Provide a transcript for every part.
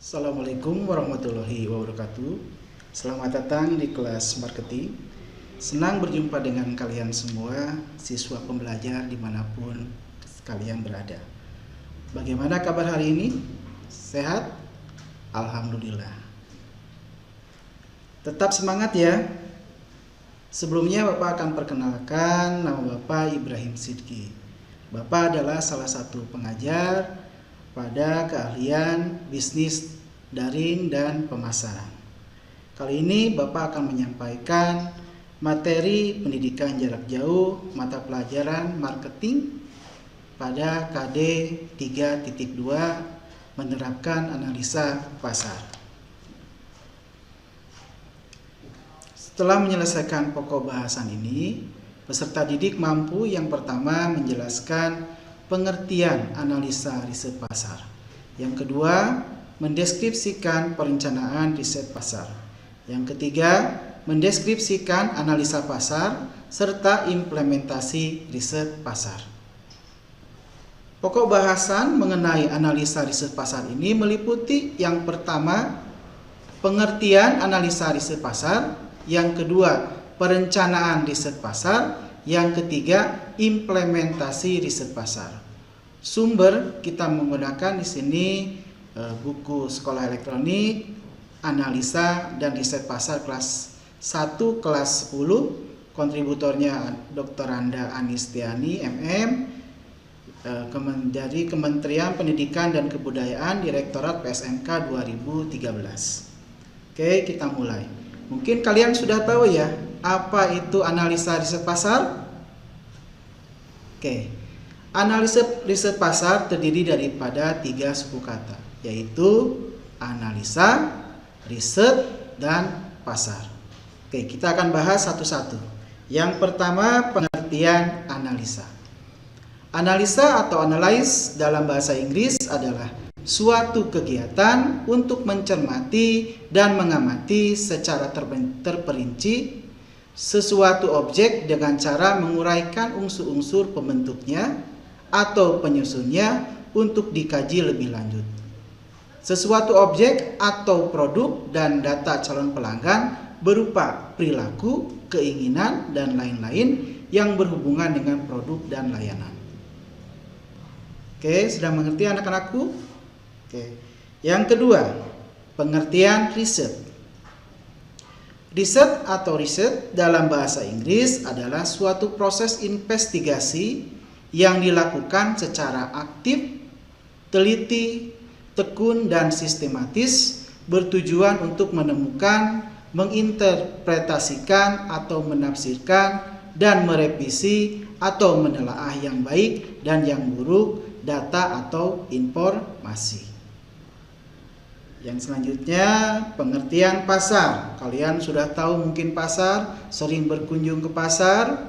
Assalamualaikum warahmatullahi wabarakatuh. Selamat datang di kelas marketing. Senang berjumpa dengan kalian semua, siswa pembelajar dimanapun kalian berada. Bagaimana kabar hari ini? Sehat? Alhamdulillah. Tetap semangat ya. Sebelumnya Bapak akan perkenalkan nama Bapak Ibrahim Sidki. Bapak adalah salah satu pengajar pada keahlian bisnis daring dan pemasaran. Kali ini Bapak akan menyampaikan materi pendidikan jarak jauh mata pelajaran marketing pada KD 3.2 menerapkan analisa pasar. Setelah menyelesaikan pokok bahasan ini, peserta didik mampu yang pertama menjelaskan pengertian analisa riset pasar. Yang kedua, mendeskripsikan perencanaan riset pasar. Yang ketiga, mendeskripsikan analisa pasar serta implementasi riset pasar. Pokok bahasan mengenai analisa riset pasar ini meliputi yang pertama, pengertian analisa riset pasar, yang kedua, perencanaan riset pasar, yang ketiga, implementasi riset pasar. Sumber kita menggunakan di sini buku sekolah elektronik, analisa dan riset pasar kelas 1 kelas 10, kontributornya Dr. Randa Anistiani MM, dari Kementerian Pendidikan dan Kebudayaan, Direktorat PSMK 2013. Oke, kita mulai. Mungkin kalian sudah tahu ya, apa itu analisa riset pasar? Oke. Analisa riset pasar terdiri daripada 3 suku kata, yaitu analisa, riset, dan pasar. Oke, kita akan bahas satu-satu. Yang pertama, pengertian analisa. Analisa atau analyze dalam bahasa Inggris adalah suatu kegiatan untuk mencermati dan mengamati secara terperinci sesuatu objek dengan cara menguraikan unsur-unsur pembentuknya atau penyusunnya untuk dikaji lebih lanjut. Sesuatu objek atau produk dan data calon pelanggan berupa perilaku, keinginan, dan lain-lain yang berhubungan dengan produk dan layanan. Oke, sudah mengerti anak-anakku? Oke. Yang kedua, pengertian riset. Riset atau riset dalam bahasa Inggris adalah suatu proses investigasi yang dilakukan secara aktif, teliti, tekun, dan sistematis bertujuan untuk menemukan, menginterpretasikan atau menafsirkan dan merevisi atau menelaah yang baik dan yang buruk data atau informasi. Yang selanjutnya, pengertian pasar. Kalian sudah tahu mungkin pasar, sering berkunjung ke pasar.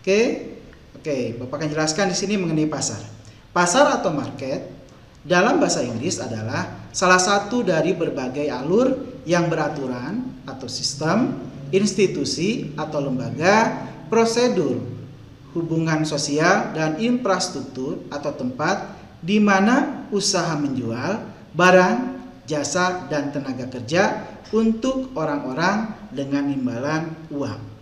Oke, Bapak akan jelaskan di sini mengenai pasar. Pasar atau market dalam bahasa Inggris adalah salah satu dari berbagai alur yang beraturan atau sistem, institusi atau lembaga, prosedur, hubungan sosial dan infrastruktur atau tempat di mana usaha menjual barang, jasa, dan tenaga kerja untuk orang-orang dengan imbalan uang.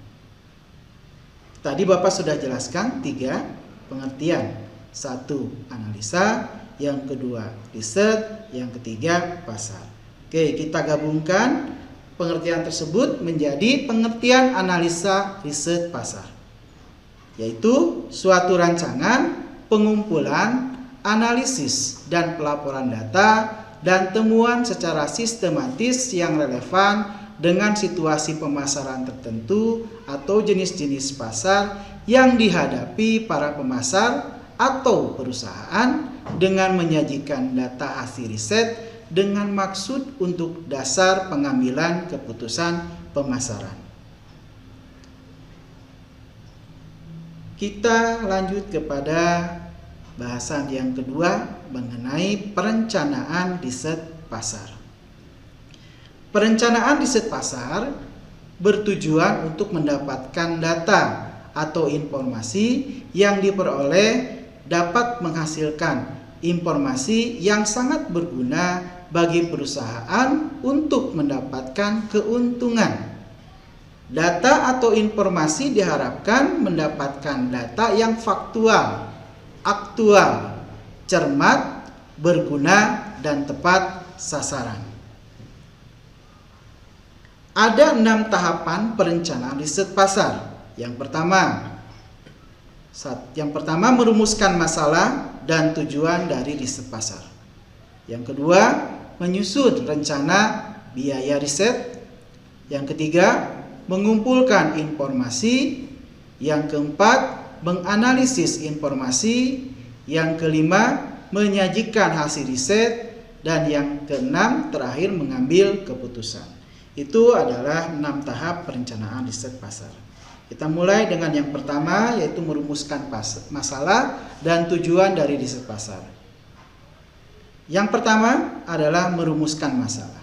Tadi Bapak sudah jelaskan 3 pengertian. 1, analisa, yang kedua riset, yang ketiga pasar. Oke, kita gabungkan pengertian tersebut menjadi pengertian analisa riset pasar, yaitu suatu rancangan, pengumpulan, analisis, dan pelaporan data dan temuan secara sistematis yang relevan dengan situasi pemasaran tertentu atau jenis-jenis pasar yang dihadapi para pemasar atau perusahaan dengan menyajikan data hasil riset dengan maksud untuk dasar pengambilan keputusan pemasaran. Kita lanjut kepada bahasan yang kedua mengenai perencanaan riset pasar. Perencanaan riset pasar bertujuan untuk mendapatkan data atau informasi yang diperoleh dapat menghasilkan informasi yang sangat berguna bagi perusahaan untuk mendapatkan keuntungan. Data atau informasi diharapkan mendapatkan data yang faktual, aktual, cermat, berguna, dan tepat sasaran. Ada 6 tahapan perencanaan riset pasar. Yang pertama merumuskan masalah dan tujuan dari riset pasar. Yang kedua, menyusun rencana biaya riset. Yang ketiga, mengumpulkan informasi. Yang keempat, menganalisis informasi. Yang kelima, menyajikan hasil riset. Dan yang keenam, terakhir mengambil keputusan. Itu adalah 6 tahap perencanaan riset pasar. Kita mulai dengan yang pertama, yaitu merumuskan masalah dan tujuan dari riset pasar. Yang pertama adalah merumuskan masalah.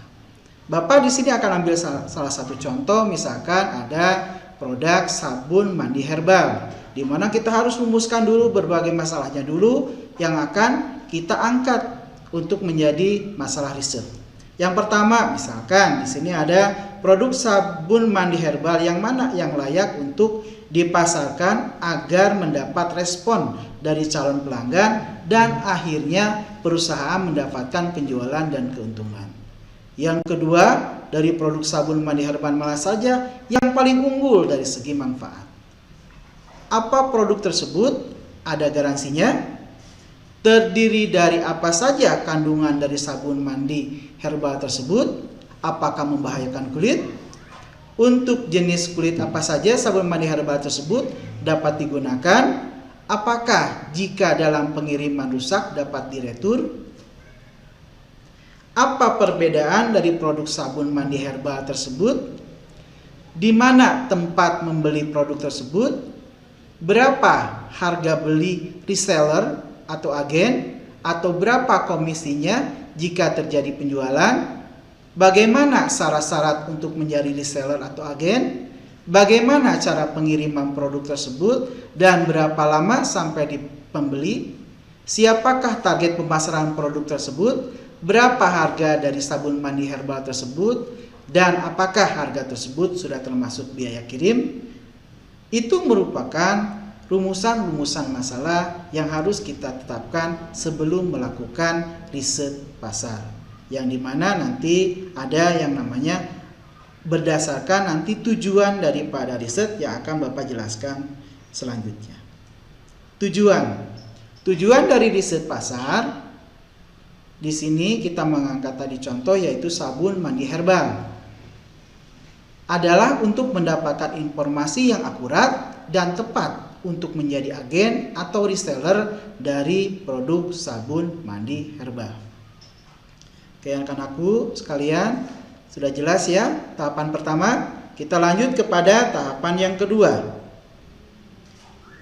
Bapak di sini akan ambil salah satu contoh, misalkan ada produk sabun mandi herbal, di mana kita harus rumuskan dulu berbagai masalahnya dulu yang akan kita angkat untuk menjadi masalah riset. Yang pertama, misalkan di sini ada produk sabun mandi herbal yang mana yang layak untuk dipasarkan agar mendapat respon dari calon pelanggan dan akhirnya perusahaan mendapatkan penjualan dan keuntungan. Yang kedua, dari produk sabun mandi herbal mana saja yang paling unggul dari segi manfaat. Apa produk tersebut? Ada garansinya? Terdiri dari apa saja kandungan dari sabun mandi herbal tersebut? Apakah membahayakan kulit? Untuk jenis kulit apa saja sabun mandi herbal tersebut dapat digunakan? Apakah jika dalam pengiriman rusak dapat diretur? Apa perbedaan dari produk sabun mandi herbal tersebut? Di mana tempat membeli produk tersebut? Berapa harga beli reseller atau agen? Atau berapa komisinya jika terjadi penjualan? Bagaimana syarat-syarat untuk menjadi reseller atau agen? Bagaimana cara pengiriman produk tersebut? Dan berapa lama sampai di pembeli? Siapakah target pemasaran produk tersebut? Berapa harga dari sabun mandi herbal tersebut? Dan apakah harga tersebut sudah termasuk biaya kirim? Itu merupakan rumusan-rumusan masalah yang harus kita tetapkan sebelum melakukan riset pasar. Yang dimana nanti ada yang namanya berdasarkan nanti tujuan daripada riset yang akan Bapak jelaskan selanjutnya. Tujuan dari riset pasar, di sini kita mengangkat tadi contoh yaitu sabun mandi herbal, adalah untuk mendapatkan informasi yang akurat dan tepat untuk menjadi agen atau reseller dari produk sabun mandi herbal. Oke, anak-anakku sekalian, sudah jelas ya tahapan pertama. Kita lanjut kepada tahapan yang kedua.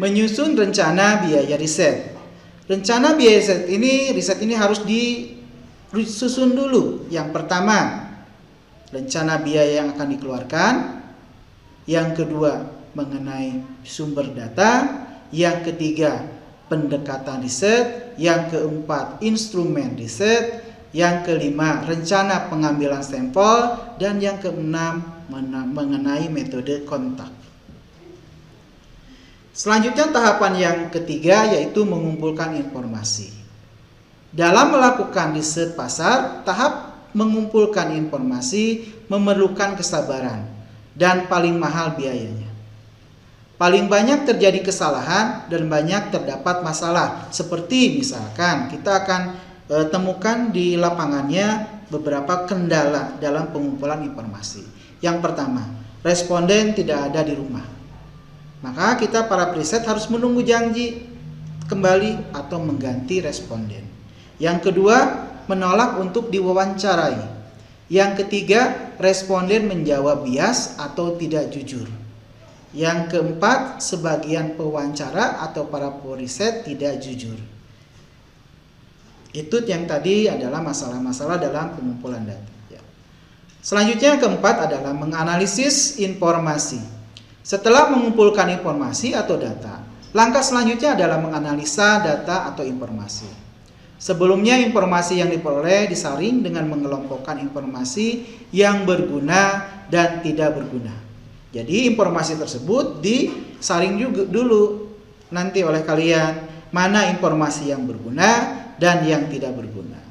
Menyusun rencana biaya riset. Rencana biaya riset ini harus disusun dulu. Yang pertama, rencana biaya yang akan dikeluarkan. Yang kedua, mengenai sumber data. Yang ketiga, pendekatan riset. Yang keempat, instrumen riset. Yang kelima, rencana pengambilan sampel. Dan yang keenam, mengenai metode kontak. Selanjutnya tahapan yang ketiga yaitu mengumpulkan informasi. Dalam melakukan riset pasar, tahap mengumpulkan informasi memerlukan kesabaran dan paling mahal biayanya. Paling banyak terjadi kesalahan dan banyak terdapat masalah. Seperti misalkan kita akan temukan di lapangannya beberapa kendala dalam pengumpulan informasi. Yang pertama, responden tidak ada di rumah. Maka kita para periset harus menunggu janji kembali atau mengganti responden. Yang kedua, menolak untuk diwawancarai. Yang ketiga, responden menjawab bias atau tidak jujur. Yang keempat, sebagian pewawancara atau para periset tidak jujur. Itu yang tadi adalah masalah-masalah dalam pengumpulan data. Selanjutnya yang keempat adalah menganalisis informasi. Setelah mengumpulkan informasi atau data, langkah selanjutnya adalah menganalisa data atau informasi. Sebelumnya informasi yang diperoleh disaring dengan mengelompokkan informasi yang berguna dan tidak berguna. Jadi informasi tersebut disaring juga dulu nanti oleh kalian, mana informasi yang berguna dan yang tidak berguna.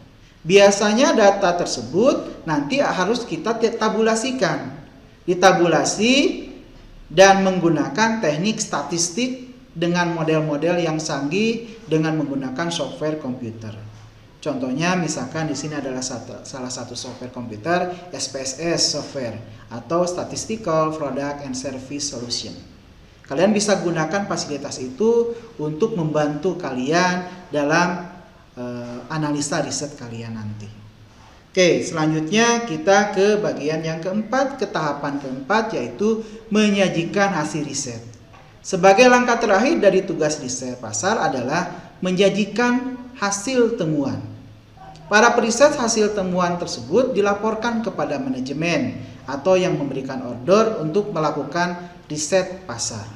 Biasanya data tersebut nanti harus kita tabulasikan. Ditabulasi dan menggunakan teknik statistik dengan model-model yang canggih dengan menggunakan software komputer. Contohnya misalkan di sini adalah salah satu software komputer SPSS software atau Statistical Product and Service Solution. Kalian bisa gunakan fasilitas itu untuk membantu kalian dalam analisa riset kalian nanti. Oke, selanjutnya kita ke bagian yang keempat, ke tahapan keempat, yaitu menyajikan hasil riset. Sebagai langkah terakhir dari tugas riset pasar adalah menyajikan hasil temuan. Para periset hasil temuan tersebut dilaporkan kepada manajemen atau yang memberikan order untuk melakukan riset pasar.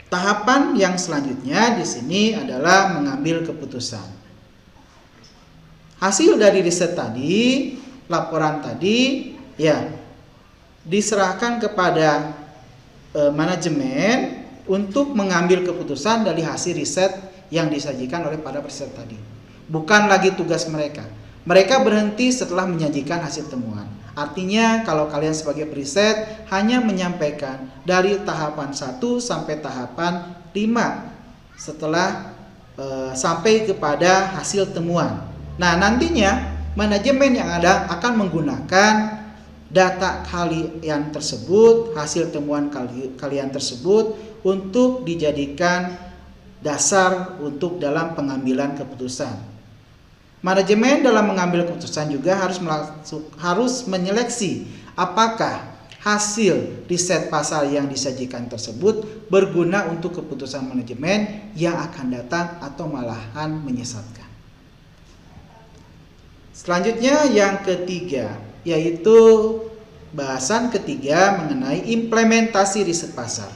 Tahapan yang selanjutnya di sini adalah mengambil keputusan. Hasil dari riset tadi, laporan tadi, ya diserahkan kepada manajemen untuk mengambil keputusan dari hasil riset yang disajikan oleh para periset tadi. Bukan lagi tugas mereka. Mereka berhenti setelah menyajikan hasil temuan. Artinya kalau kalian sebagai periset hanya menyampaikan dari tahapan 1 sampai tahapan 5 setelah sampai kepada hasil temuan. Nah, nantinya manajemen yang ada akan menggunakan data kalian tersebut, hasil temuan kalian tersebut untuk dijadikan dasar untuk dalam pengambilan keputusan. Manajemen dalam mengambil keputusan juga harus menyeleksi apakah hasil riset pasar yang disajikan tersebut berguna untuk keputusan manajemen yang akan datang atau malahan menyesatkan. Selanjutnya yang ketiga, yaitu bahasan ketiga mengenai implementasi riset pasar.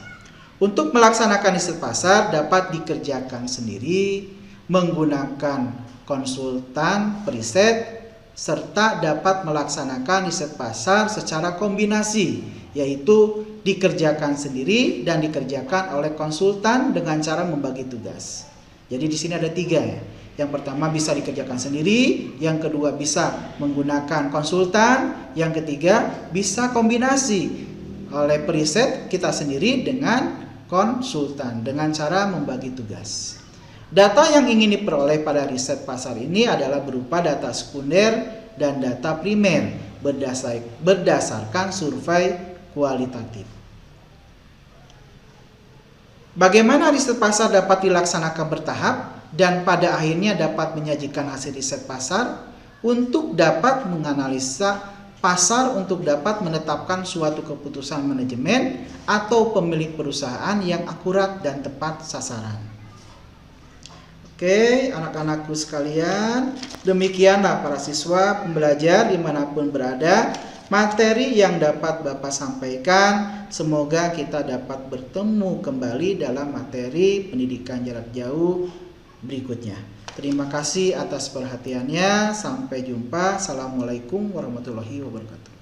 Untuk melaksanakan riset pasar dapat dikerjakan sendiri, menggunakan konsultan periset, serta dapat melaksanakan riset pasar secara kombinasi, yaitu dikerjakan sendiri dan dikerjakan oleh konsultan dengan cara membagi tugas. Jadi di sini ada 3 ya. Yang pertama bisa dikerjakan sendiri, yang kedua bisa menggunakan konsultan, yang ketiga bisa kombinasi oleh periset kita sendiri dengan konsultan dengan cara membagi tugas. Data yang ingin diperoleh pada riset pasar ini adalah berupa data sekunder dan data primer berdasarkan survei kualitatif. Bagaimana riset pasar dapat dilaksanakan bertahap dan pada akhirnya dapat menyajikan hasil riset pasar untuk dapat menganalisa pasar untuk dapat menetapkan suatu keputusan manajemen atau pemilik perusahaan yang akurat dan tepat sasaran. Oke, anak-anakku sekalian, demikianlah para siswa pembelajar dimanapun berada, materi yang dapat Bapak sampaikan. Semoga kita dapat bertemu kembali dalam materi pendidikan jarak jauh berikutnya. Terima kasih atas perhatiannya. Sampai jumpa. Assalamualaikum warahmatullahi wabarakatuh.